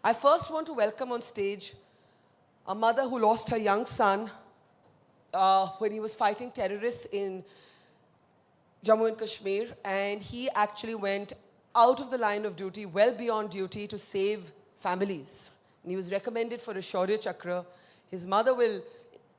I first want to welcome on stage a mother who lost her young son when he was fighting terrorists in Jammu and Kashmir, and he actually went out of the line of duty, well beyond duty, to save families. And he was recommended for a Shaurya Chakra. His mother will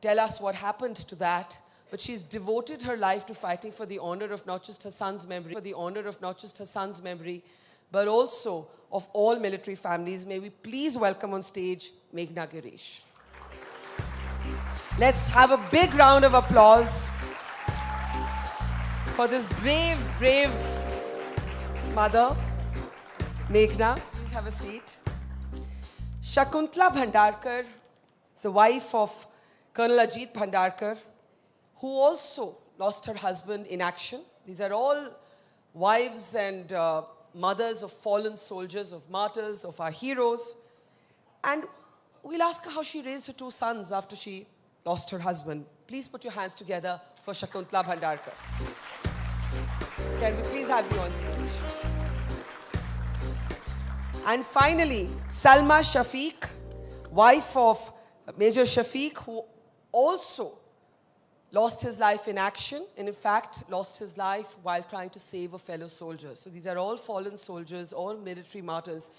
tell us what happened to that, but she's devoted her life to fighting for the honor of not just her son's memory, but also of all military families. May we please welcome on stage Meghna Girish. Let's have a big round of applause for this brave, brave mother, Meghna. Please have a seat. Shakuntala Bhandarkar is the wife of Colonel Ajit Bhandarkar, who also lost her husband in action. These are all wives and mothers of fallen soldiers, of martyrs, of our heroes. And we'll ask her how she raised her two sons after she lost her husband. Please put your hands together for Shakuntala Bhandarkar. Can we please have you on stage? And finally, Salma Shafiq, wife of Major Shafiq, who also lost his life in action, and in fact lost his life while trying to save a fellow soldier. So these are all fallen soldiers, all military martyrs,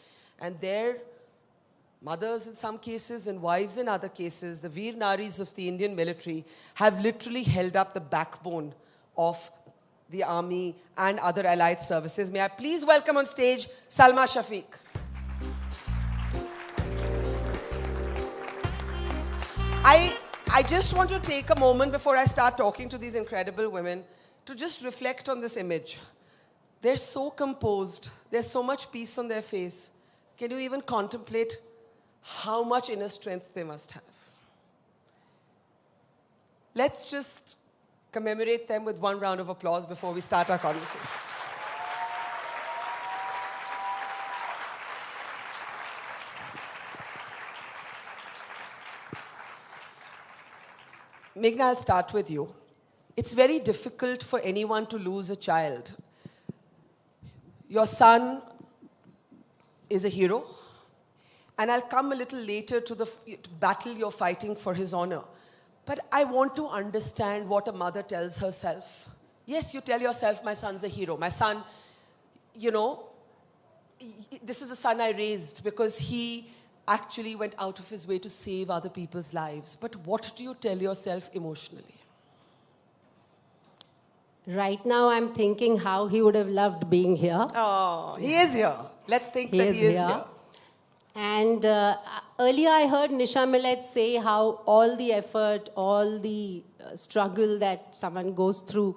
and their mothers in some cases and wives in other cases, the Veer Naris of the Indian military, have literally held up the backbone of the army and other allied services. May I please welcome on stage Salma Shafiq. I just want to take a moment before I start talking to these incredible women to just reflect on this image. They're so composed. There's so much peace on their face. Can you even contemplate how much inner strength they must have? Let's just commemorate them with one round of applause before we start our conversation. Meghna, I'll start with you. It's very difficult for anyone to lose a child. Your son is a hero, and I'll come a little later to the battle you're fighting for his honor. But I want to understand what a mother tells herself. Yes, you tell yourself, my son's a hero. My son, you know, this is the son I raised because he actually went out of his way to save other people's lives. But what do you tell yourself emotionally? Right now, I'm thinking how he would have loved being here. Oh, he is here. Let's think that he is here. And earlier I heard Nisha Millet say how all the effort, all the struggle that someone goes through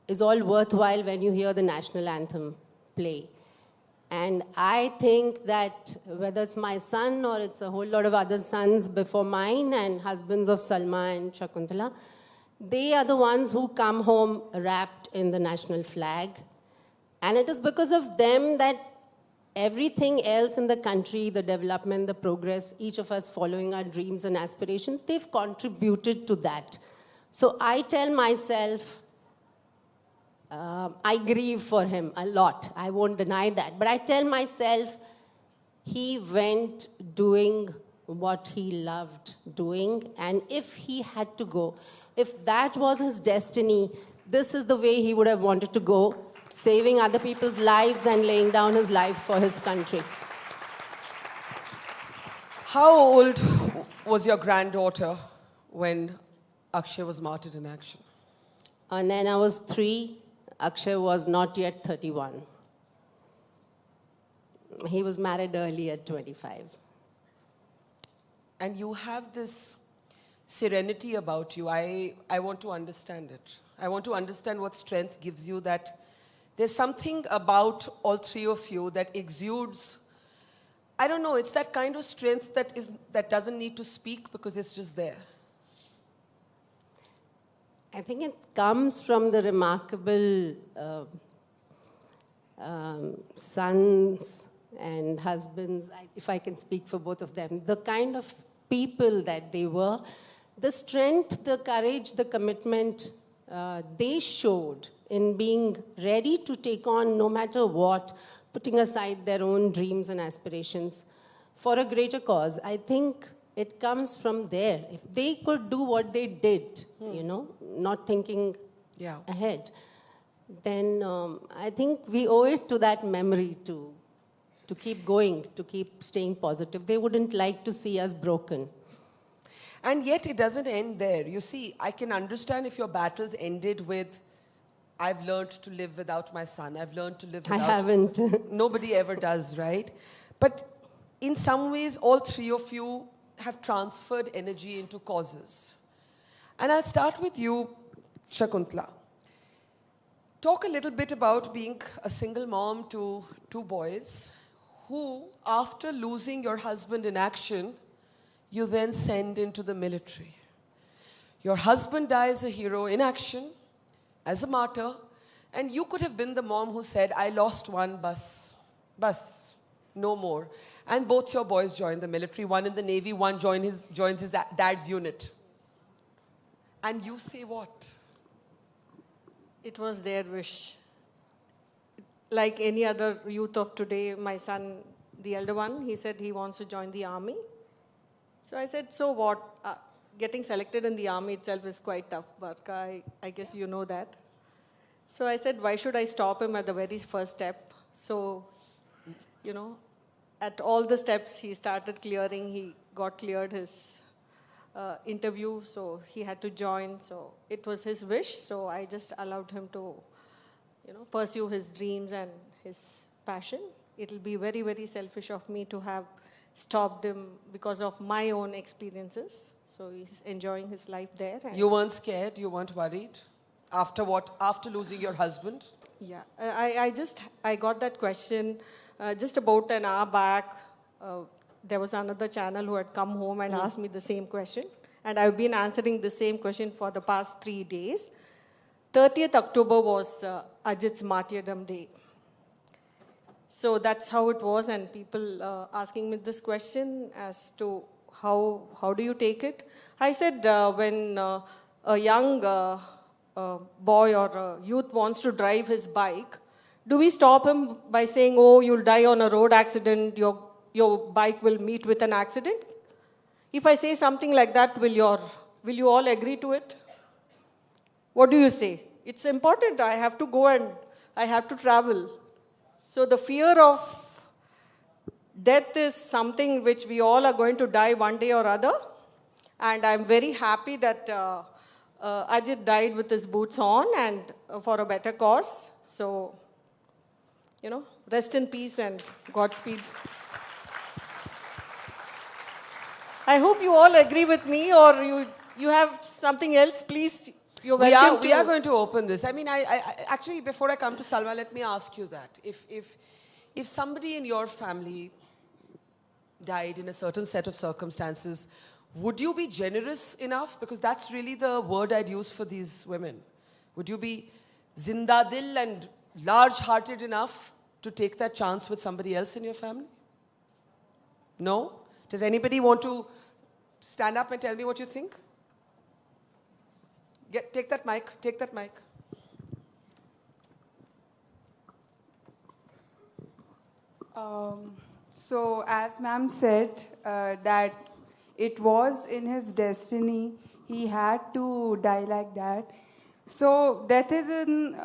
is all worthwhile when you hear the national anthem play. And I think that whether it's my son or it's a whole lot of other sons before mine and husbands of Salma and Shakuntala, they are the ones who come home wrapped in the national flag. And it is because of them that everything else in the country, the development, the progress, each of us following our dreams and aspirations, they've contributed to that. So I tell myself, I grieve for him a lot. I won't deny that. But I tell myself, he went doing what he loved doing. And if he had to go, if that was his destiny, this is the way he would have wanted to go, saving other people's lives and laying down his life for his country. How old was your granddaughter when Akshay was martyred in action? And then I was 3. Akshay was not yet 31. He was married early at 25. And you have this serenity about you. I want to understand it. I want to understand what strength gives you, that there's something about all three of you that exudes, I don't know, it's that kind of strength that doesn't need to speak because it's just there. I think it comes from the remarkable sons and husbands, if I can speak for both of them, the kind of people that they were, the strength, the courage, the commitment they showed in being ready to take on no matter what, putting aside their own dreams and aspirations for a greater cause. I think it comes from there. If they could do what they did, you know, not thinking ahead, then I think we owe it to that memory to keep going, to keep staying positive. They wouldn't like to see us broken. And yet it doesn't end there. You see, I can understand if your battles ended with, I've learned to live without my son. I've learned to live without... I haven't. Nobody ever does, right? But in some ways, all three of you have transferred energy into causes. And I'll start with you, Shakuntala. Talk a little bit about being a single mom to two boys who, after losing your husband in action, you then send into the military. Your husband dies a hero in action, as a martyr, and you could have been the mom who said, I lost one bus, no more. And both your boys joined the military, one in the Navy, one joins his dad's unit. And you say what? It was their wish. Like any other youth of today, my son, the elder one, he said he wants to join the army. So I said, so what? Getting selected in the army itself is quite tough, Barka. I guess you know that. So I said, why should I stop him at the very first step? So, you know, at all the steps he started clearing, he got cleared his interview, so he had to join. So it was his wish, so I just allowed him to, you know, pursue his dreams and his passion. It'll be very, very selfish of me to have stopped him because of my own experiences. So he's enjoying his life there. You weren't scared? You weren't worried? After what? After losing your husband? Yeah, I got that question just about an hour back. There was another channel who had come home and asked me the same question. And I've been answering the same question for the past 3 days. 30th October was Ajit's Martyrdom Day. So that's how it was, and people asking me this question as to how do you take it? I said when a young boy or a youth wants to drive his bike, do we stop him by saying, oh, you'll die on a road accident, your bike will meet with an accident? If I say something like that, will you all agree to it? What do you say? It's important. I have to go and I have to travel. So the fear of death is something which we all are going to die one day or other. And I'm very happy that Ajit died with his boots on and for a better cause. So, you know, rest in peace and Godspeed. I hope you all agree with me, or you have something else, please. You're welcome. We are going to open this. I mean, I actually, before I come to Salma, let me ask you that. If somebody in your family died in a certain set of circumstances, would you be generous enough? Because that's really the word I'd use for these women. Would you be zinda dil and large-hearted enough to take that chance with somebody else in your family? No? Does anybody want to stand up and tell me what you think? Take that mic. Take that mic. So as ma'am said, that it was in his destiny, he had to die like that. So death is in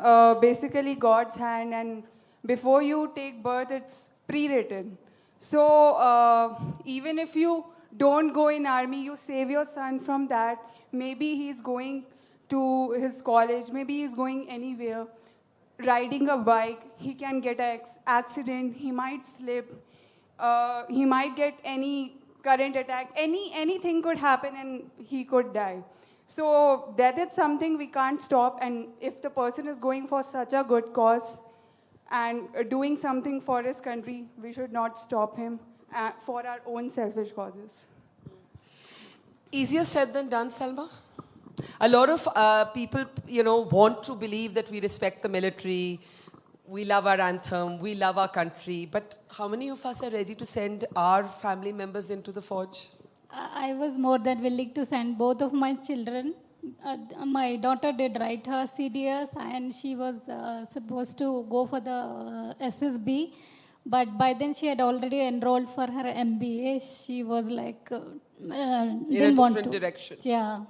basically God's hand, and before you take birth, it's pre-written. So even if you don't go in army, you save your son from that. Maybe he's going to his college, maybe he's going anywhere, riding a bike, he can get an accident, he might slip, he might get any current attack, anything could happen and he could die. So that is something we can't stop, and if the person is going for such a good cause and doing something for his country, we should not stop him for our own selfish causes. Easier said than done, Salma? A lot of people, want to believe that we respect the military, we love our anthem, we love our country, but how many of us are ready to send our family members into the forge? I was more than willing to send both of my children. My daughter did write her CDS and she was supposed to go for the SSB. But by then she had already enrolled for her MBA. She was like, didn't want different to. direction. Yeah.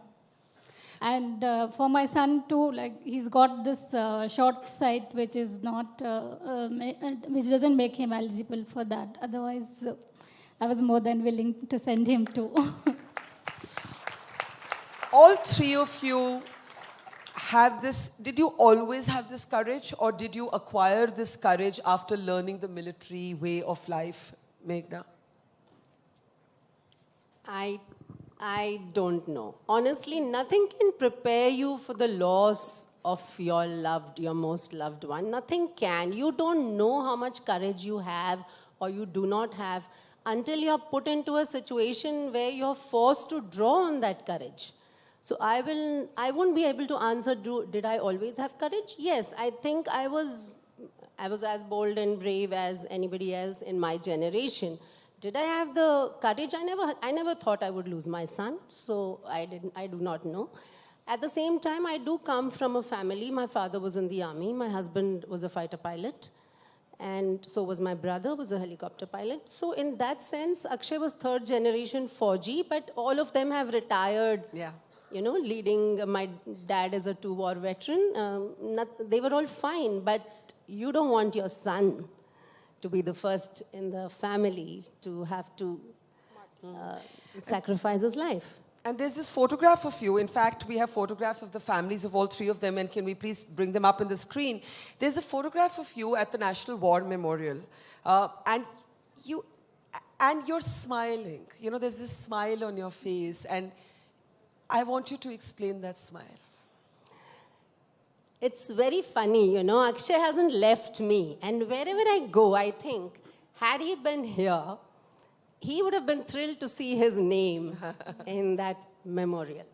And for my son too, like he's got this short sight, which is not, which doesn't make him eligible for that. Otherwise, I was more than willing to send him to. All three of you have this, did you always have this courage, or did you acquire this courage after learning the military way of life, Meghna? I don't know. Honestly, nothing can prepare you for the loss of your most loved one. Nothing can. You don't know how much courage you have or you do not have until you're put into a situation where you're forced to draw on that courage. So I won't be able to answer, did I always have courage? Yes, I think I was as bold and brave as anybody else in my generation. Did I have the courage? I never thought I would lose my son, so I do not know. At the same time, I do come from a family. My father was in the army. My husband was a fighter pilot. And so was my brother, was a helicopter pilot. So in that sense, Akshay was third generation 4G, but all of them have retired. Yeah. You know, leading, my dad is a 2-war veteran. They were all fine, but you don't want your son to be the first in the family to have to sacrifice his life. And there's this photograph of you. In fact, we have photographs of the families of all three of them, and can we please bring them up on the screen? There's a photograph of you at the National War Memorial, and you're smiling. You know, there's this smile on your face, and I want you to explain that smile. It's very funny, you know, Akshay hasn't left me. And wherever I go, I think, had he been here, he would have been thrilled to see his name in that memorial.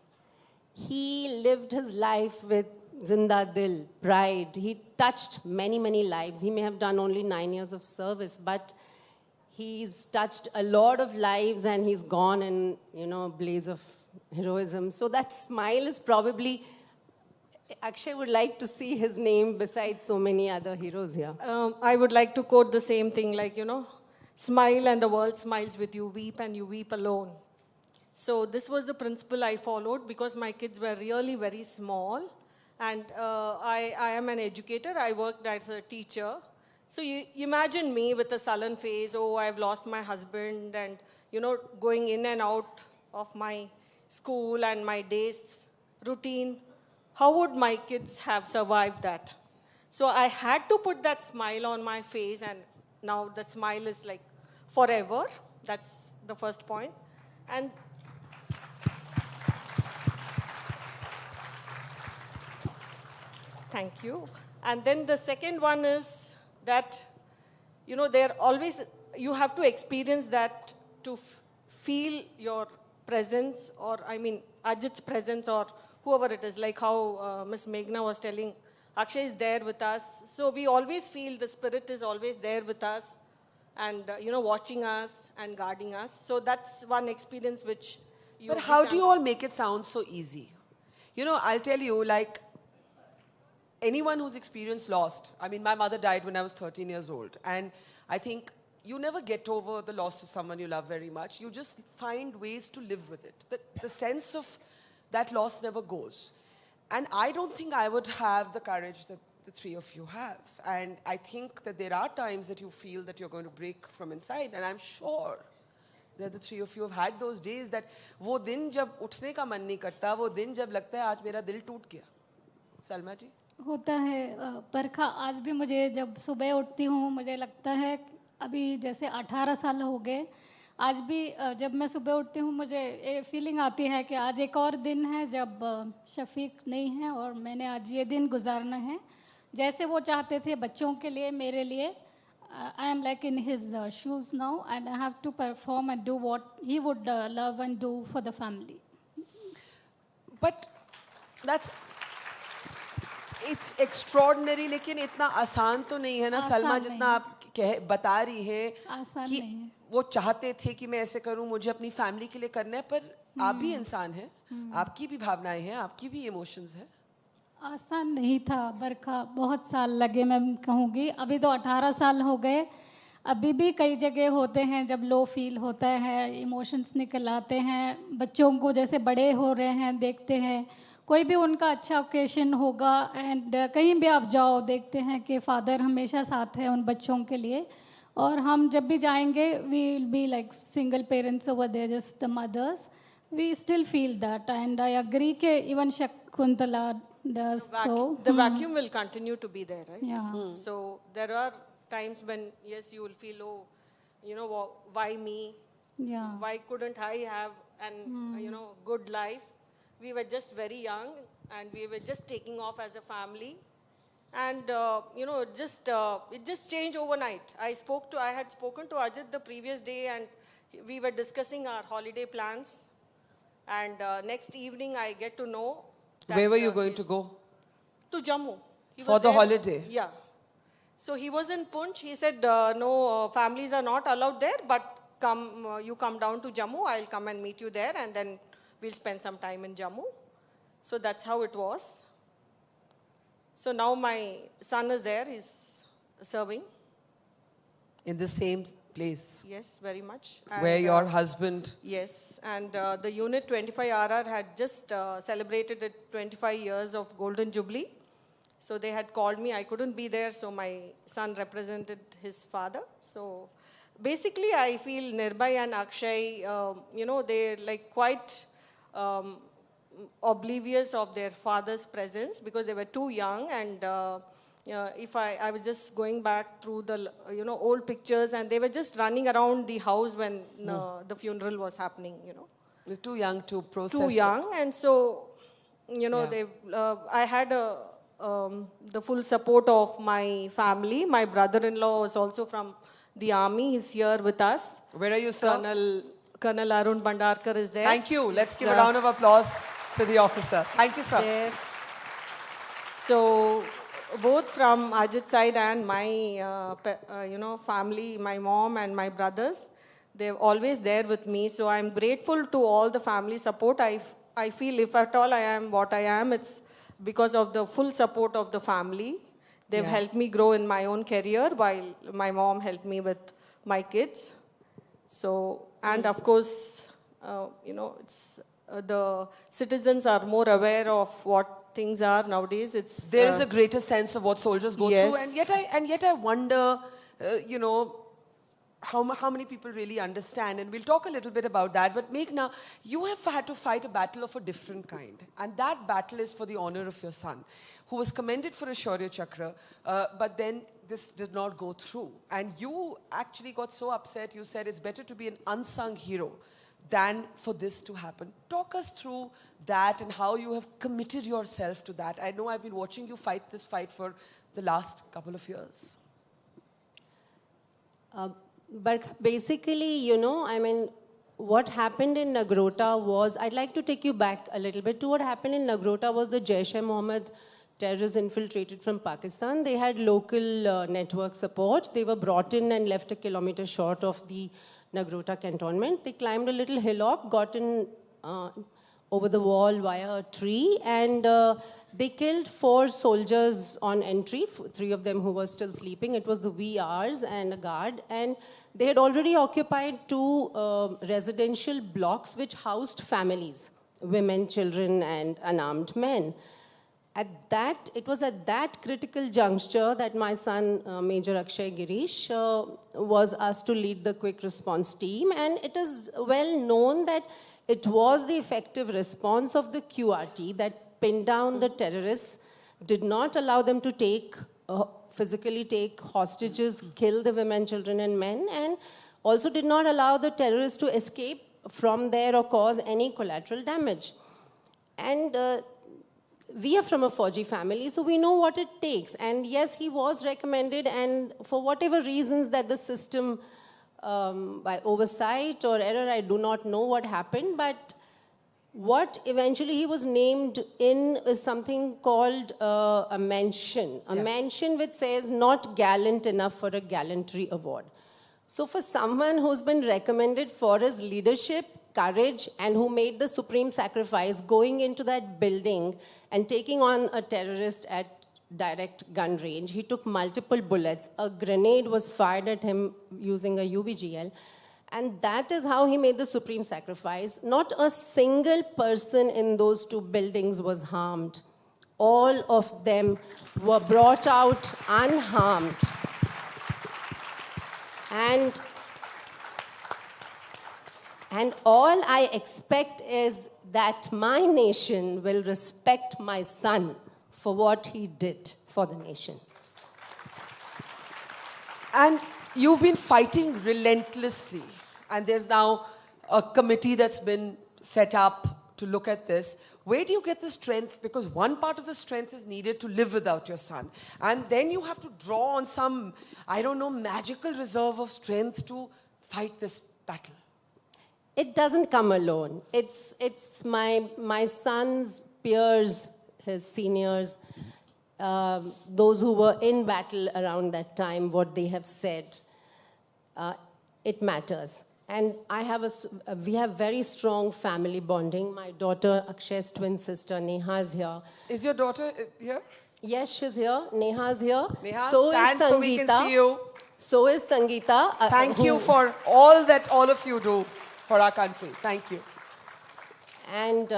He lived his life with Zinda Dil, pride. He touched many, many lives. He may have done only 9 years of service, but he's touched a lot of lives and he's gone in, you know, a blaze of heroism. So that smile is probably, Akshay would like to see his name besides so many other heroes here. I would like to quote the same thing, like, you know, smile and the world smiles with you, weep and you weep alone. So this was the principle I followed because my kids were really very small. And I am an educator. I worked as a teacher. So you imagine me with a sullen face, oh, I've lost my husband, and, you know, going in and out of my school and my day's routine. How would my kids have survived that? So I had to put that smile on my face, and now the smile is like forever. That's the first point. And thank you. And then the second one is that, you know, you have to experience that to feel your presence, or I mean, Ajit's presence, or whoever it is, like how Ms. Meghna was telling, Akshay is there with us. So we always feel the spirit is always there with us and, you know, watching us and guarding us. So that's one experience which you... But how do you all make it sound so easy? You know, I'll tell you, like, anyone who's experienced loss, I mean, my mother died when I was 13 years old. And I think you never get over the loss of someone you love very much. You just find ways to live with it. The sense of that loss never goes. And I don't think I would have the courage that the three of you have. And I think that there are times that you feel that you're going to break from inside. And I'm sure that the three of you have had those days that वो दिन जब उठने का मन नहीं करता, वो दिन जब लगता है आज मेरा दिल टूट गया. सलमा जी? होता है बरखा. आज भी मुझे जब सुबह उठती हूँ मुझे लगता है अभी जैसे 18 साल हो गए. आज भी जब मैं सुबह उठती हूँ मुझे फीलिंग आती है कि आज एक और दिन है जब शफीक नहीं है और मैंने आज ये दिन गुजारना है जैसे वो चाहते थे बच्चों के लिए, मेरे लिए. I am like in his shoes now and I have to perform and do what he would love and do for the family. But it's extraordinary, लेकिन इतना आसान तो नहीं है ना सलमा जितना आप बता रही हैं कि वो चाहते थे कि मैं ऐसे करूं, मुझे अपनी फैमिली के लिए करना है, पर आप भी इंसान हैं, आपकी भी भावनाएं हैं, आपकी भी इमोशंस हैं. आसान नहीं था बरखा, बहुत साल लगे मैं कहूँगी. अभी तो 18 साल हो गए. अभी भी कई जगह होते हैं जब लो फील होता है, इमोशंस निकल आते हैं, बच्चों को जैसे बड़े हो रहे हैं देखते हैं, कोई भी उनका अच्छा ओकेशन होगा एंड कहीं भी आप जाओ देखते हैं कि फादर हमेशा साथ है उन बच्चों के लिए. और हम जब भी जाएंगे we will be like single parents over there, just the mothers. We still feel that and I agree के even Shakuntala does so. The vacuum will continue to be there, right? Yeah. So there are times when, yes, you will feel, oh, you know, why me? Yeah. Why couldn't I have an, good life? We were just very young and we were just taking off as a family. And, it just changed overnight. I had spoken to Ajit the previous day and we were discussing our holiday plans. And next evening I get to know that, Where were you going to go? To Jammu. He For was the there. holiday? Yeah. So he was in Punch. He said, no, families are not allowed there, but you come down to Jammu. I'll come and meet you there, and then we'll spend some time in Jammu. So that's how it was. So now my son is there. He's serving. In the same place Yes, very much. where And, your husband... Yes, and the Unit 25RR had just celebrated it 25 years of Golden Jubilee. So they had called me. I couldn't be there, so my son represented his father. So basically, I feel Nirbhay and Akshay, they're like quite oblivious of their father's presence because they were too young. And if I was just going back through the old pictures, and they were just running around the house when the funeral was happening. You're too young to process. Too young, and so Yeah. they I had the full support of my family. My brother-in-law was also from the army. He's here with us. Where are you, sir? Colonel Arun Bhandarkar is there. Thank you. Let's give a round of applause to the officer. Thank you, sir. There. So both from Ajit's side and my family, my mom and my brothers, they're always there with me. So I'm grateful to all the family support. I feel if at all I am what I am, it's because of the full support of the family. They've helped me grow in my own career while my mom helped me with my kids. So, and of course, it's the citizens are more aware of what things are nowadays. There is a greater sense of what soldiers go through, Yes. and yet I wonder, how many people really understand, and we'll talk a little bit about that. But Meghna, you have had to fight a battle of a different kind, and that battle is for the honor of your son, who was commended for a Shaurya Chakra, but then this did not go through, and you actually got so upset. You said it's better to be an unsung hero than for this to happen. Talk us through that and how you have committed yourself to that. I know I've been watching you fight this fight for the last couple of years. But basically, what happened in Nagrota was, I'd like to take you back a little bit to what happened in Nagrota was the Jaish-e-Mohammed terrorists infiltrated from Pakistan. They had local network support. They were brought in and left a kilometer short of the Nagrota cantonment. They climbed a little hillock, got in over the wall via a tree, and they killed 4 soldiers on entry, 3 of them who were still sleeping. It was the VRs and a guard, and they had already occupied 2 residential blocks which housed families, women, children, and unarmed men. It was at that critical juncture that my son, Major Akshay Girish, was asked to lead the quick response team. And it is well known that it was the effective response of the QRT that pinned down the terrorists, did not allow them to physically take hostages, kill the women, children, and men, and also did not allow the terrorists to escape from there or cause any collateral damage. And we are from a Fauji family, so we know what it takes. And yes, he was recommended, and for whatever reasons that the system, by oversight or error, I do not know what happened, but what eventually he was named in is something called a mention. A mention which says not gallant enough for a gallantry award. So for someone who's been recommended for his leadership, courage, and who made the supreme sacrifice going into that building and taking on a terrorist at direct gun range. He took multiple bullets. A grenade was fired at him using a UBGL. And that is how he made the supreme sacrifice. Not a single person in those 2 buildings was harmed. All of them were brought out unharmed. And all I expect is that my nation will respect my son for what he did for the nation. And you've been fighting relentlessly. And there's now a committee that's been set up to look at this. Where do you get the strength? Because one part of the strength is needed to live without your son. And then you have to draw on some, I don't know, magical reserve of strength to fight this battle. It doesn't come alone. It's my son's peers, his seniors, those who were in battle around that time, what they have said. It matters. And we have very strong family bonding. My daughter, Akshay's twin sister, Neha is here. Is your daughter here? Yes, she's here. Neha is here. Neha, so stand is Sangeeta. so we can see you. So is Sangeeta. Thank you for all that all of you do for our country. Thank you. And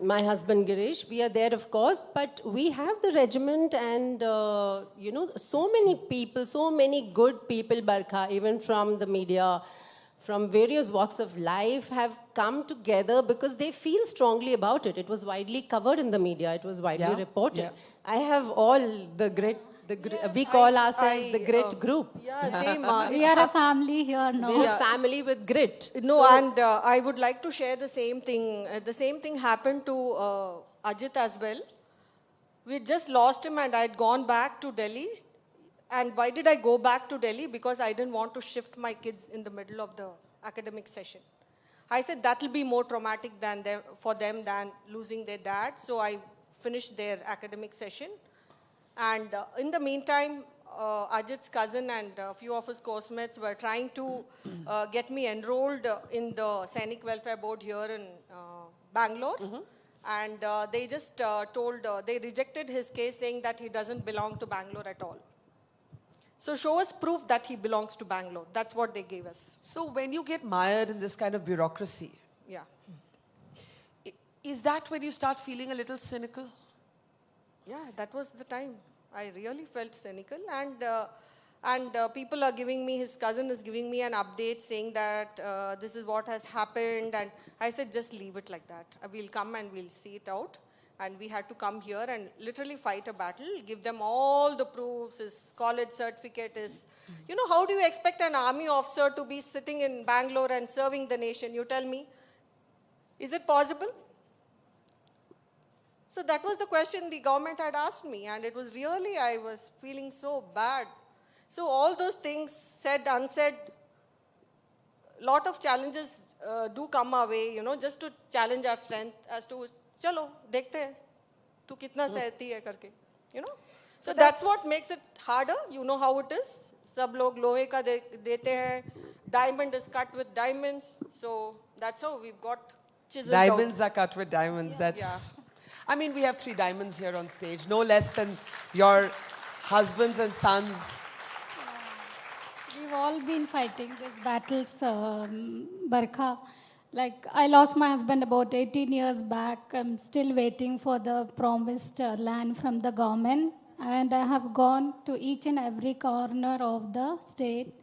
my husband Girish, we are there, of course, but we have the regiment and, so many people, so many good people, Barkha, even from the media, from various walks of life, have come together because they feel strongly about it. It was widely covered in the media. It was widely reported. Yeah. I have all the grit. We call ourselves the grit group. Yeah, same. We are a family here now. We're a family with grit. No, and I would like to share the same thing. The same thing happened to Ajit as well. We just lost him and I'd gone back to Delhi. And why did I go back to Delhi? Because I didn't want to shift my kids in the middle of the academic session. I said that will be more traumatic for them than losing their dad. So I finished their academic session. And in the meantime, Ajit's cousin and a few of his course mates were trying to get me enrolled in the Sainik Welfare Board here in Bangalore. And they just they rejected his case saying that he doesn't belong to Bangalore at all. So show us proof that he belongs to Bangalore. That's what they gave us. So when you get mired in this kind of bureaucracy, Yeah. is that when you start feeling a little cynical? Yeah, that was the time. I really felt cynical. And people are giving me, his cousin is giving me an update saying that this is what has happened. And I said, just leave it like that. We'll come and we'll see it out. And we had to come here and literally fight a battle, give them all the proofs, his college certificate is, how do you expect an army officer to be sitting in Bangalore and serving the nation? You tell me, is it possible? So that was the question the government had asked me, and it was really, I was feeling so bad. So all those things said, unsaid, lot of challenges do come our way, just to challenge our strength as to, chalo, dekhte hain, tu kitna sehti hai karke, So that's what makes it harder. You know how it is. Sab log lohe ka dete hain, diamond is cut with diamonds. So that's how we've got chiseled Diamonds out. are cut with diamonds. That's. Yeah. I mean, we have 3 diamonds here on stage, no less than your husbands and sons. We've all been fighting these battles, Barkha. Like, I lost my husband about 18 years back. I'm still waiting for the promised land from the government. And I have gone to each and every corner of the state.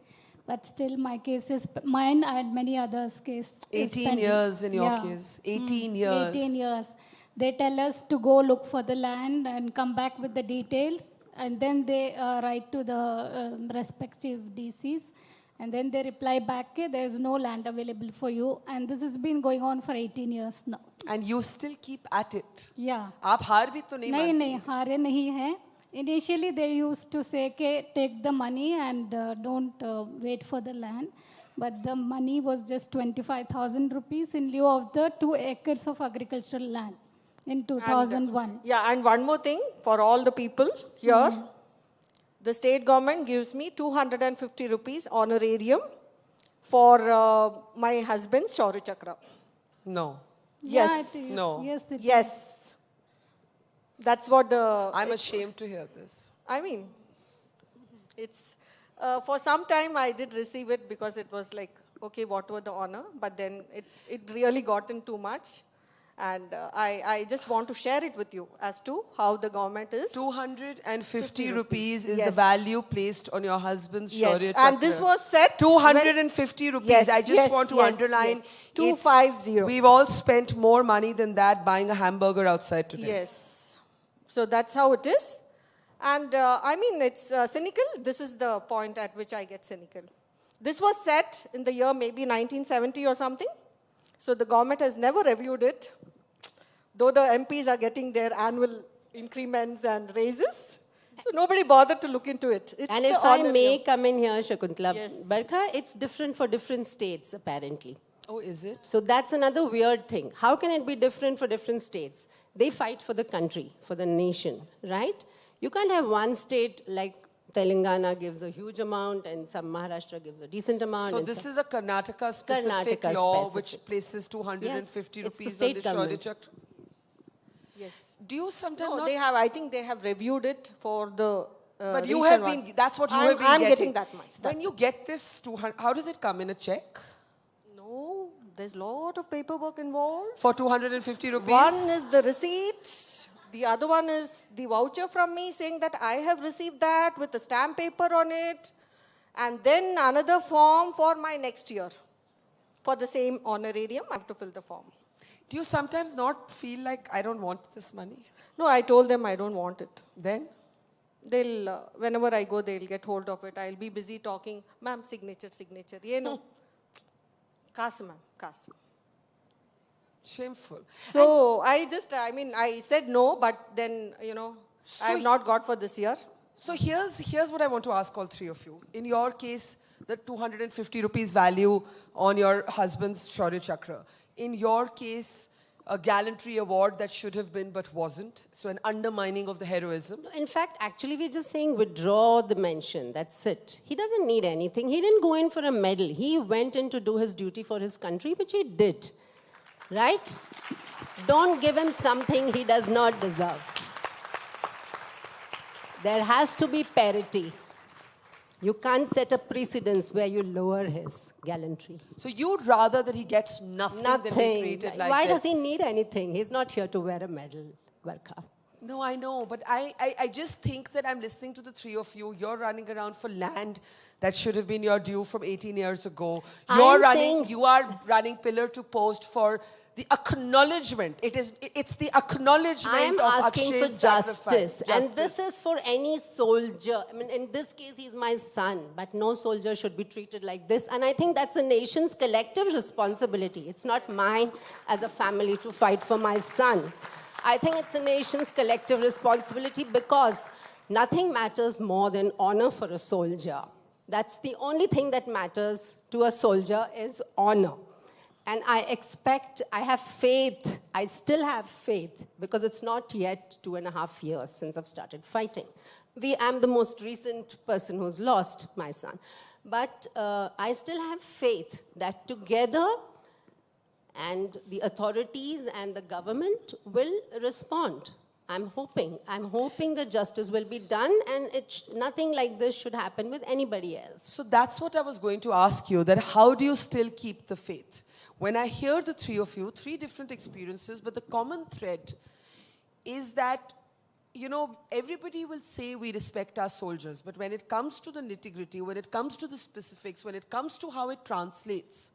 But still, my case is, mine and many others' case 18 years in your case. 18 years. 18 years. They tell us to go look for the land and come back with the details. And then they write to the respective DCs. And then they reply back, there is no land available for you. And this has been going on for 18 years now. And you still keep at it. Yeah. आप हार भी तो नहीं मानती? नहीं, हारे नहीं है. Initially, they used to say, take the money and don't wait for the land. But the money was just 25,000 rupees in lieu of the 2 acres of agricultural land in 2001. And one more thing for all the people here. The state government gives me 250 rupees honorarium for my husband's Shaurya Chakra. No. Yes. Yeah, it is. No. Yes, it is. Yes. That's what the... I'm ashamed to hear this. I mean, it's... for some time I did receive it because it was like, okay, what were the honor? But then it really gotten too much. And I just want to share it with you as to how the government is. 250 rupees is Yes. the value placed on your husband's Yes, Shaurya and this Chakra. was set... 250 rupees. Yes, I just yes, want to yes, underline. yes. it's- 250. We've all spent more money than that buying a hamburger outside today. Yes. So that's how it is. And I mean, it's cynical. This is the point at which I get cynical. This was set in the year maybe 1970 or something. So the government has never reviewed it, though the MPs are getting their annual increments and raises. So nobody bothered to look into it. It's And the if I honor may year. come in here, Shakuntala, Yes. Barkha, it's different for different states, apparently. Oh, is it? So that's another weird thing. How can it be different for different states? They fight for the country, for the nation, right? You can't have one state like Telangana gives a huge amount and some Maharashtra gives a decent amount. So and this some- is a Karnataka specific Karnataka law specific. which places 250 Yes, it's the rupees on state the Shaurya government. Chakra. Yes. Do you sometimes No, not... they have, I think they have reviewed it for the But you recent have been, ones. that's what you I'm- have been I'm getting. getting that much. When that's you get this 200, how does it come in a check? No, there's a lot of paperwork involved. For 250 rupees? One is the receipt. The other one is the voucher from me saying that I have received that with the stamp paper on it. And then another form for my next year. For the same honorarium, I have to fill the form. Do you sometimes not feel like, I don't want this money? No, I told them I don't want it. Then? They'll, whenever I go, they'll get hold of it. I'll be busy talking, ma'am, signature. Ye no. Kasu, ma'am, kasu. Shameful. So I said no, but then, So I have not got for this year. So here's what I want to ask all three of you. In your case, the 250 rupees value on your husband's Shaurya Chakra. In your case, a gallantry award that should have been but wasn't. So an undermining of the heroism. In fact, actually, we're just saying withdraw the mention. That's it. He doesn't need anything. He didn't go in for a medal. He went in to do his duty for his country, which he did. Right? Don't give him something he does not deserve. There has to be parity. You can't set a precedence where you lower his gallantry. So you'd rather that he gets nothing than be Nothing. treated like Why this. does he need anything? He's not here to wear a medal, Barkha. No, I know, but I just think that I'm listening to the three of you. You're running around for land that should have been your due from 18 years ago. You are running pillar to post for the acknowledgement. It's the acknowledgement I am of asking for Akshay's sacrifice. justice. And this is for any soldier. I mean, in this case, he's my son, but no soldier should be treated like this. And I think that's a nation's collective responsibility. It's not mine as a family to fight for my son. I think it's a nation's collective responsibility because nothing matters more than honor for a soldier. That's the only thing that matters to a soldier is honor. And I have faith, I still have faith, because it's not yet 2.5 years since I've started fighting. I'm the most recent person who's lost my son. But I still have faith that together, and the authorities and the government will respond. I'm hoping that justice will be done, and nothing like this should happen with anybody else. So that's what I was going to ask you, that how do you still keep the faith? When I hear the three of you, three different experiences, but the common thread is that, everybody will say we respect our soldiers, but when it comes to the nitty-gritty, when it comes to the specifics, when it comes to how it translates,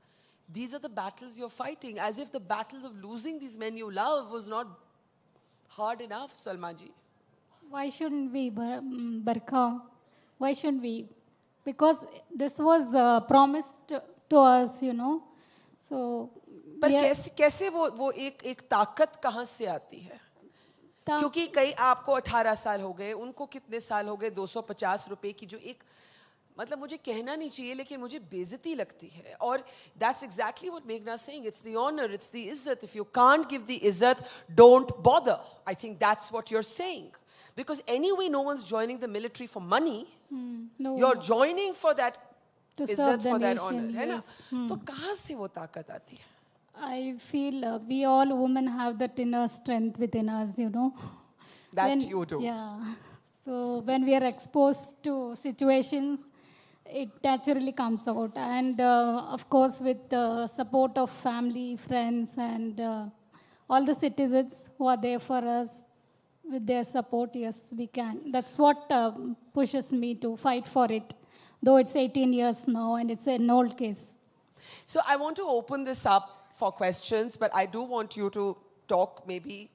these are the battles you're fighting, as if the battle of losing these men you love was not hard enough, Salmaji. Why shouldn't we, Barkha? Why shouldn't we? Because this was promised to us, So, पर कैसे वो एक ताकत कहाँ से आती है? क्योंकि कई आपको 18 साल हो गए, उनको कितने साल हो गए? 250 रुपए की जो एक, मतलब मुझे कहना नहीं चाहिए लेकिन मुझे बेइज्जती लगती है. और that's exactly what Meghna is saying. It's the honor, it's the izzat. If you can't give the izzat, don't bother. I think that's what you're saying. Because anyway, no one's joining the military for money. no. You're joining for that To serve izzat, the for that nation, honor, है ना? yes. तो कहाँ से वो ताकत आती है? I feel we all women have that inner strength within us, that you do. Yeah. So when we are exposed to situations, it naturally comes out. And of course, with the support of family, friends, and all the citizens who are there for us, with their support, yes, we can. That's what pushes me to fight for it, though it's 18 years now and it's an old case. So I want to open this up for questions, but I do want you to talk maybe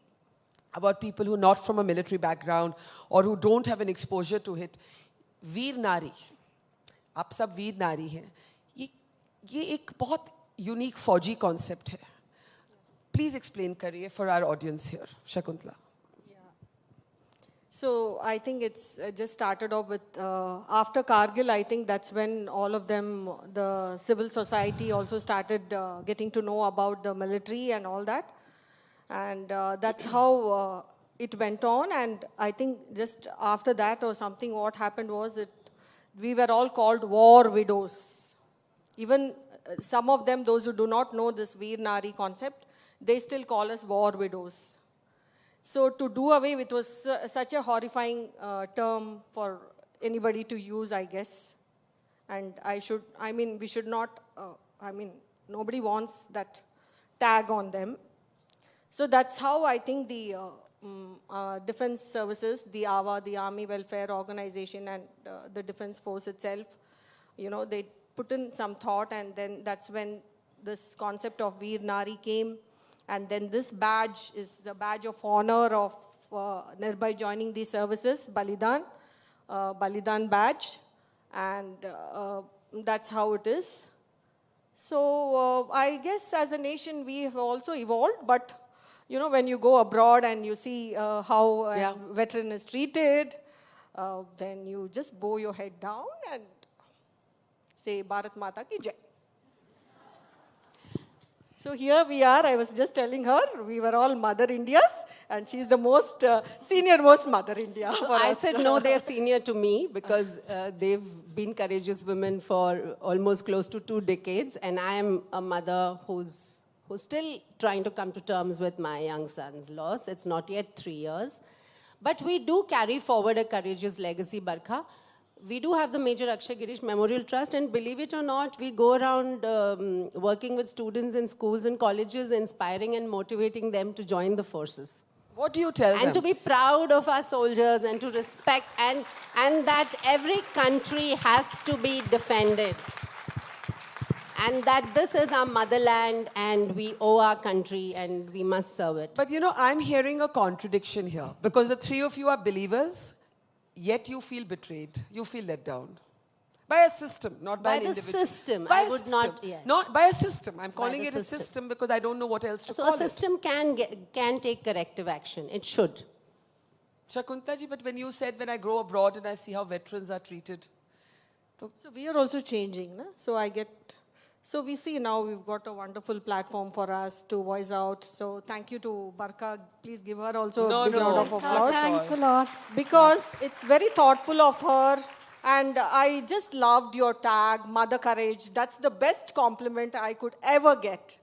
about people who are not from a military background or who don't have an exposure to it. Veer Nari, आप सब वीर नारी हैं. ये एक बहुत unique फौजी concept है. Please explain करिए for our audience here, Shakuntala. So I think it's just started off with, after Kargil, I think that's when all of them, the civil society also started getting to know about the military and all that. And that's how it went on. And I think just after that or something, what happened was we were all called war widows. Even some of them, those who do not know this Veer Nari concept, they still call us war widows. So to do away with was such a horrifying term for anybody to use, I guess. And we should not, nobody wants that tag on them. So that's how I think the defense services, the AWA, the Army Welfare Organization, and the Defense Force itself, they put in some thought, and then that's when this concept of Veer Nari came. And then this badge is the badge of honor of Nirbhay joining these services, Balidan badge. And that's how it is. So I guess as a nation, we have also evolved. But, when you go abroad and you see how a veteran is treated, then you just bow your head down and say, Bharat Mata ki Jai. So here we are. I was just telling her, we were all Mother Indias, and she's the most senior-most Mother India for I us. said no, they're senior to me because they've been courageous women for almost close to 2 decades, and I am a mother who's still trying to come to terms with my young son's loss. It's not yet 3 years. But we do carry forward a courageous legacy, Barkha. We do have the Major Akshay Girish Memorial Trust, and believe it or not, we go around working with students in schools and colleges, inspiring and motivating them to join the forces. What do you tell them? And to be proud of our soldiers and to respect, and that every country has to be defended. And that this is our motherland, and we owe our country, and we must serve it. But I'm hearing a contradiction here, because the three of you are believers, yet you feel betrayed, you feel let down. By a system, not by an individual. By the system, By I a would system. not, yes. Not by a system. I'm calling the it a system. system because I don't know what else to So call a system can take corrective action. It should. it. Shakuntala ji, but when you said, when I go abroad and I see how veterans are treated. So we are also changing. Na? So we see now we've got a wonderful platform for us to voice out. So thank you to Barkha. Please give her also a big round of applause. Thanks a lot. Because it's very thoughtful of her. And I just loved your tag, Mother Courage. That's the best compliment I could ever get.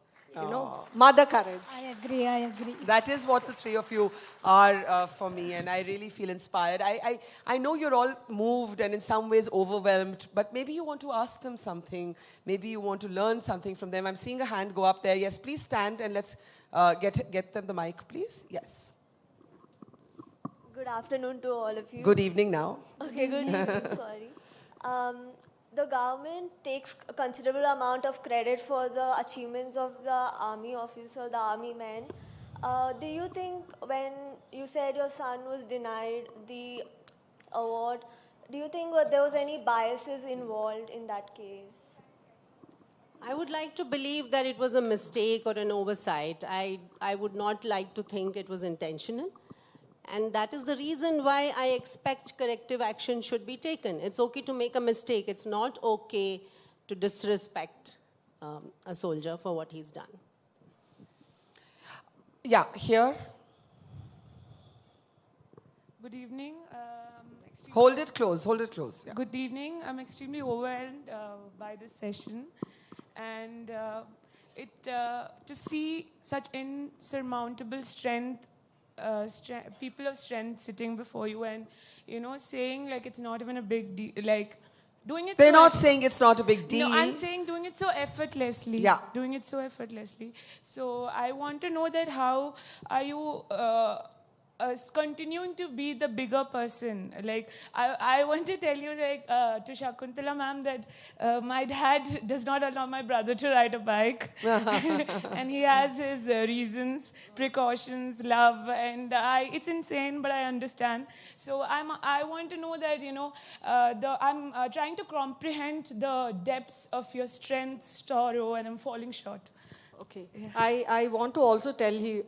Mother Courage. I agree. That is what the three of you are for me, and I really feel inspired. I know you're all moved and in some ways overwhelmed, but maybe you want to ask them something. Maybe you want to learn something from them. I'm seeing a hand go up there. Yes, please stand and let's get them the mic, please. Yes. Good afternoon to all of you. Good evening now. Okay, good evening, sorry. The government takes a considerable amount of credit for the achievements of the army officer, the army men. Do you think when you said your son was denied the award, do you think there was any biases involved in that case? I would like to believe that it was a mistake or an oversight. I would not like to think it was intentional. And that is the reason why I expect corrective action should be taken. It's okay to make a mistake. It's not okay to disrespect a soldier for what he's done. Yeah, here. Good evening. Hold it close. Yeah. Good evening. I'm extremely overwhelmed by this session. And to see such insurmountable strength people of strength sitting before you and, saying like it's not even a big deal, like doing it. They're not saying it's not a big deal. No, I'm saying doing it so effortlessly. Yeah. Doing it so effortlessly. So I want to know that how are you continuing to be the bigger person? Like, I want to tell you, like, to Shakuntala ma'am, that my dad does not allow my brother to ride a bike. And he has his reasons, precautions, love, and it's insane, but I understand. So I want to know that, I'm trying to comprehend the depths of your strength, sorrow, and I'm falling short. Okay. I want to also tell you,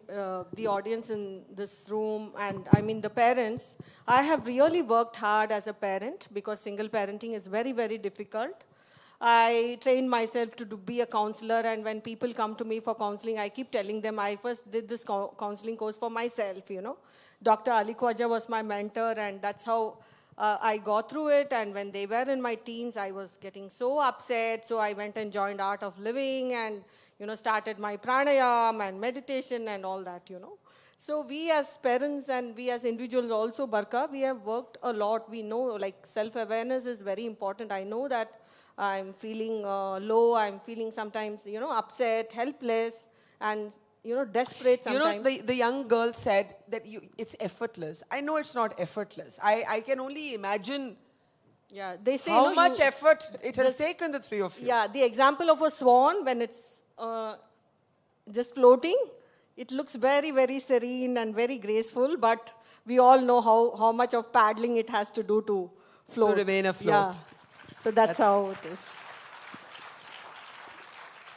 the audience in this room, and I mean the parents, I have really worked hard as a parent because single parenting is very, very difficult. I trained myself to be a counselor, and when people come to me for counseling, I keep telling them I first did this counseling course for myself, Dr. Ali Khwaja was my mentor, and that's how I got through it. And when they were in my teens, I was getting so upset, so I went and joined Art of Living and started my pranayam and meditation and all that, So we as parents and we as individuals also, Barka, we have worked a lot. We know, like, self-awareness is very important. I know that I'm feeling low, I'm feeling sometimes, upset, helpless, and, desperate sometimes. The young girl said that it's effortless. I know it's not effortless. I can only imagine they say, how much effort it has taken the three of you. Yeah, the example of a swan when it's just floating, it looks very, very serene and very graceful, but we all know how much of paddling it has to do to float. To remain afloat. Yeah. So that's how it is.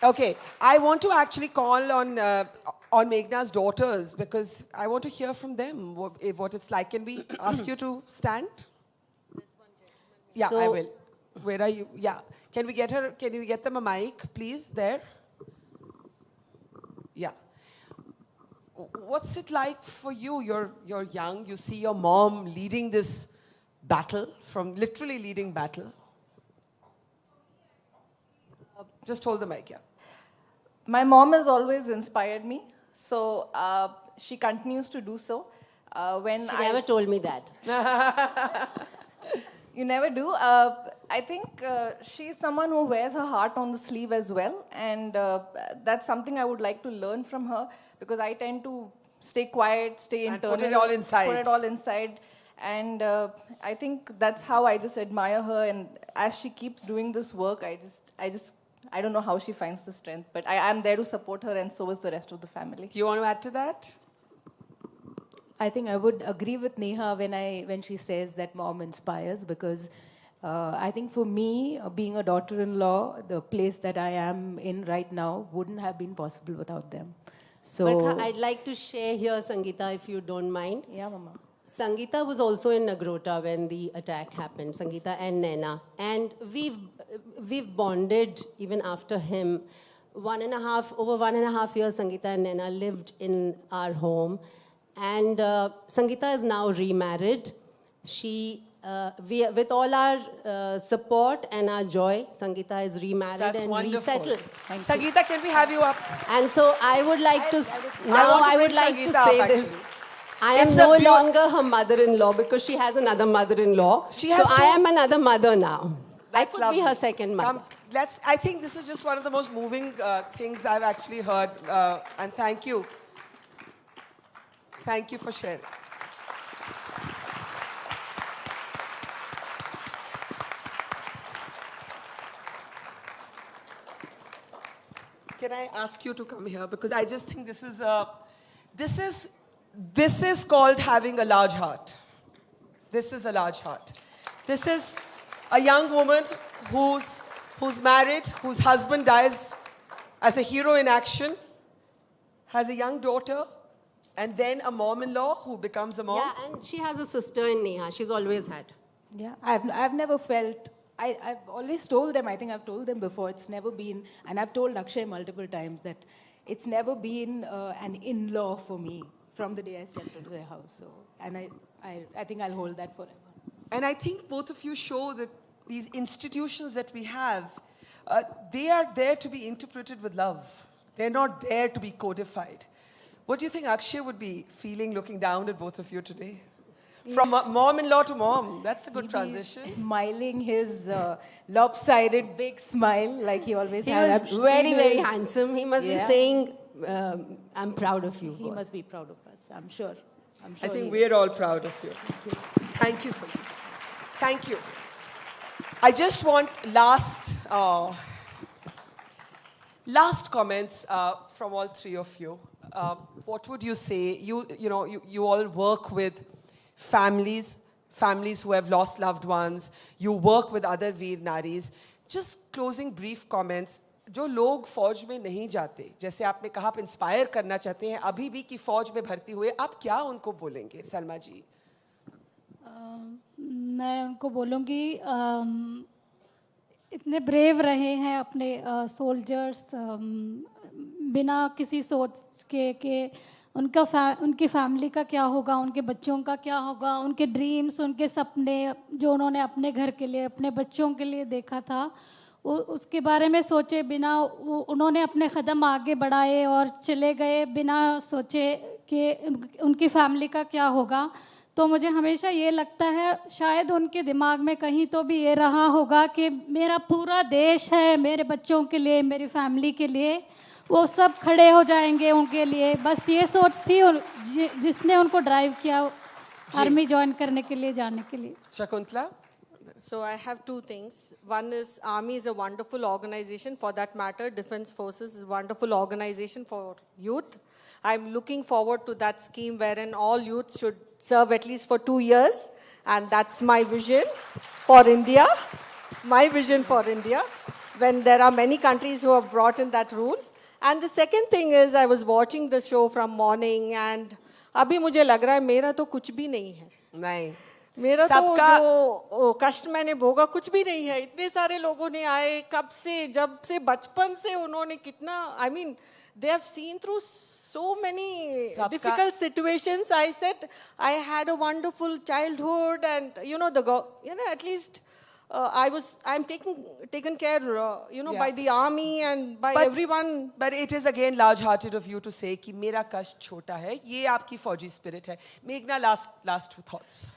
Okay, I want to actually call on Meghna's daughters because I want to hear from them what it's like. Can we ask you to stand? Yeah, I will. Where are you? Yeah. Can we get them a mic, please, there? Yeah. What's it like for you? You're young. You see your mom leading this battle, literally leading battle. Just hold the mic, yeah. My mom has always inspired me, so she continues to do so. She never told me that. You never do. I think she's someone who wears her heart on the sleeve as well, and that's something I would like to learn from her because I tend to stay quiet, stay internal. And put it all inside. Put it all inside. And I think that's how I just admire her, and as she keeps doing this work, I don't know how she finds the strength, but I'm there to support her, and so is the rest of the family. Do you want to add to that? I think I would agree with Neha when she says that mom inspires, because I think for me, being a daughter-in-law, the place that I am in right now wouldn't have been possible without them. So Barkha, I'd like to share here, Sangeeta, if you don't mind. Yeah, Mama. Sangeeta was also in Nagrota when the attack happened, Sangeeta and Naina. And we've bonded even after him. Over 1.5 years, Sangeeta and Naina lived in our home. And Sangeeta is now remarried. With all our support and our joy, Sangeeta is remarried and resettled. Sangeeta, can we have you up? And so I would like to say Sangeeta this. actually. I am no longer her mother-in-law because she has another mother-in-law. I am another mother now. I could be her second mother. I think this is just one of the most moving things I've actually heard. And thank you. Thank you for sharing. Can I ask you to come here? Because I just think this is called having a large heart. This is a large heart. This is a young woman who's married, whose husband dies as a hero in action, has a young daughter, and then a mom-in-law who becomes a mom. Yeah, and she has a sister in Neha. She's always had. Yeah, I've never felt. I've always told them. I think I've told them before. It's never been, and I've told Akshay multiple times that it's never been an in-law for me from the day I stepped into their house. So, and I think I'll hold that forever. And I think both of you show that these institutions that we have, they are there to be interpreted with love. They're not there to be codified. What do you think Akshay would be feeling looking down at both of you today? From mom-in-law to mom. That's a good transition. Smiling his lopsided big smile like he always He had. was very, very handsome. He must be Yeah. saying, I'm proud of you. He must be proud of us. I'm sure. I think we're all proud of you. Thank you so much. Thank you. I just want last comments from all three of you. What would you say? You all work with families who have lost loved ones. You work with other Veer Naris. Just closing brief comments. जो लोग फौज में नहीं जाते, जैसे आपने कहा आप इंस्पायर करना चाहते हैं अभी भी कि फौज में भर्ती हुए, आप क्या उनको बोलेंगे सलमा जी? मैं उनको बोलूँगी इतने ब्रेव रहे हैं अपने सोल्जर्स, बिना किसी सोच के कि उनकी फैमिली का क्या होगा, उनके बच्चों का क्या होगा, उनके ड्रीम्स, उनके सपने जो उन्होंने अपने घर के लिए, अपने बच्चों के लिए देखा था, उसके बारे में सोचे बिना उन्होंने अपने कदम आगे बढ़ाए और चले गए बिना सोचे कि उनकी फैमिली का क्या होगा। तो मुझे हमेशा ये लगता है शायद उनके दिमाग में कहीं तो भी ये रहा होगा कि मेरा पूरा देश है, मेरे बच्चों के लिए, मेरी फैमिली के लिए, वो सब खड़े हो जाएंगे उनके लिए। बस ये सोच थी और जिसने उनको ड्राइव किया आर्मी ज्वाइन करने के लिए, जाने के लिए। Shakuntala? So I have two things. One is Army is a wonderful organization. For that matter, Defense Forces is a wonderful organization for youth. I'm looking forward to that scheme wherein all youth should serve at least for 2 years. And that's my vision for India. My vision for India. When there are many countries who have brought in that rule. And the second thing is I was watching the show from morning and अभी मुझे लग रहा है मेरा तो कुछ भी नहीं है। नहीं। मेरा तो जो कष्ट मैंने भोगा कुछ भी नहीं है। इतने सारे लोगों ने आए कब से, जब से बचपन से उन्होंने कितना, I mean, they have seen through so many difficult situations. I said I had a wonderful childhood, and at least I'm taken care, by the army and by everyone. But it is again large-hearted of you to say कि मेरा कष्ट छोटा है. ये आपकी फौजी spirit है. Meghna, last thoughts.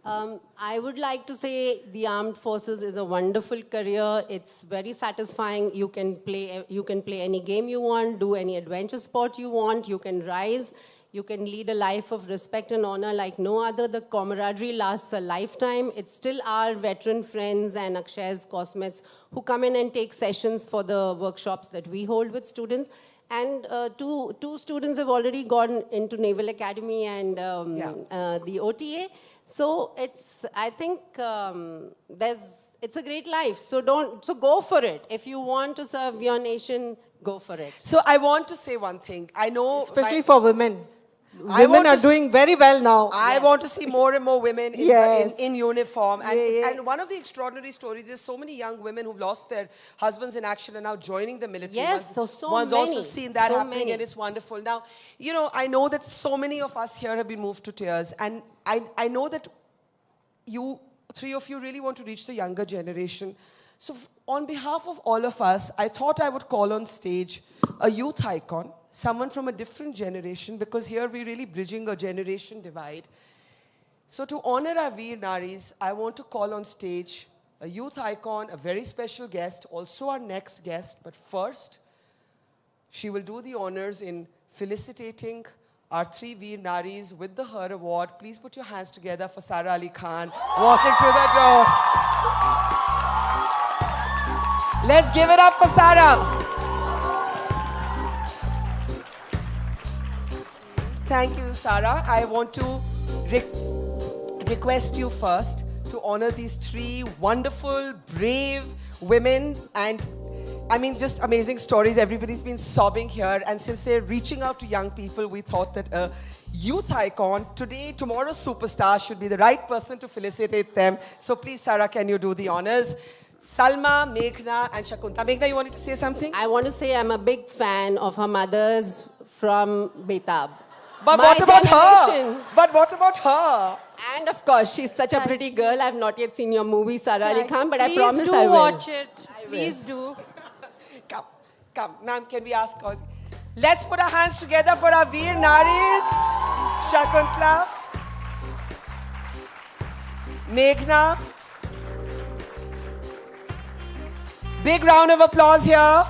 I would like to say the armed forces is a wonderful career. It's very satisfying. You can play any game you want, do any adventure sport you want. You can rise. You can lead a life of respect and honor like no other. The camaraderie lasts a lifetime. It's still our veteran friends and Akshay's classmates who come in and take sessions for the workshops that we hold with students. And two students have already gone into Naval Academy and the OTA. So I think it's a great life. So go for it. If you want to serve your nation, go for it. So I want to say one thing. I know, especially for women. Women are doing very well now. I want to see more and more women in uniform. And one of the extraordinary stories is so many young women who've lost their husbands in action are now joining the military. Yes, One's many. also seen that happening, and it's wonderful. Now, I know that so many of us here have been moved to tears. And I know that three of you really want to reach the younger generation. So on behalf of all of us, I thought I would call on stage a youth icon, someone from a different generation, because here we're really bridging a generation divide. So to honor our Veer Naris, I want to call on stage a youth icon, a very special guest, also our next guest. But first, she will do the honors in felicitating our three Veer Naris with the Her Award. Please put your hands together for Sara Ali Khan walking through the door. Let's give it up for Sara. Thank you, Sara. I want to request you first to honor these three wonderful, brave women. And I mean, just amazing stories. Everybody's been sobbing here. And since they're reaching out to young people, we thought that a youth icon, tomorrow's superstar, should be the right person to felicitate them. So please, Sara, can you do the honors? Salma, Meghna, and Shakuntala. Meghna, you wanted to say something? I want to say I'm a big fan of her mothers from Betab. But what about her? But what about her? And of course, she's such a pretty girl. I've not yet seen your movie, Sara Ali Khan, but I promise I will. Please do watch it. Please do. Come. Ma'am, can we ask? Let's put our hands together for our Veer Naris. Shakuntala, Meghna. Big round of applause here.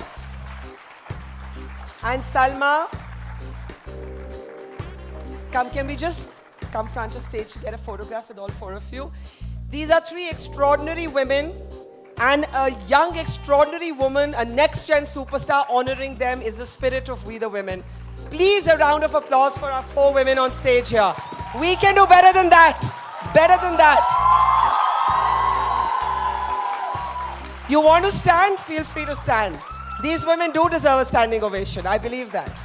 And Salma. Can we just come front of stage to get a photograph with all four of you? These are three extraordinary women and a young extraordinary woman, a next-gen superstar. Honoring them is the spirit of We the Women. Please, a round of applause for our four women on stage here. We can do better than that. Better than that. You want to stand? Feel free to stand. These women do deserve a standing ovation. I believe that.